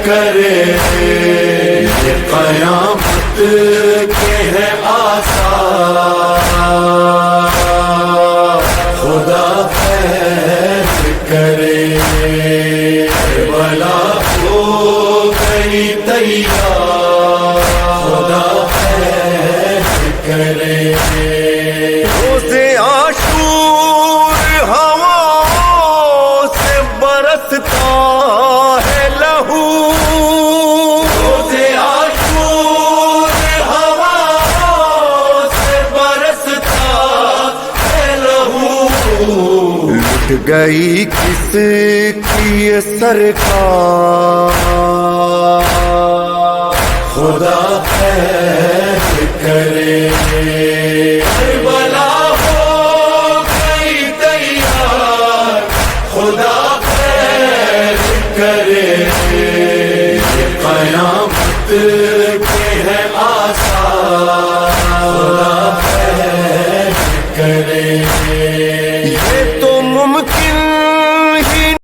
کرے یہ قیامت کے ہے آثار، خدا خیر کرے بلا ہو گئی تیار، خدا خیر کرے روز عاشور ہواؤں سے برستا ہے لہو، روز عاشور ہواؤں سے برستا ہے لہو، لٹ گئی کس کی یہ سرکار، خدا خیر کرے بلا ہو گئی تیار، خدا خیر کرے قیامت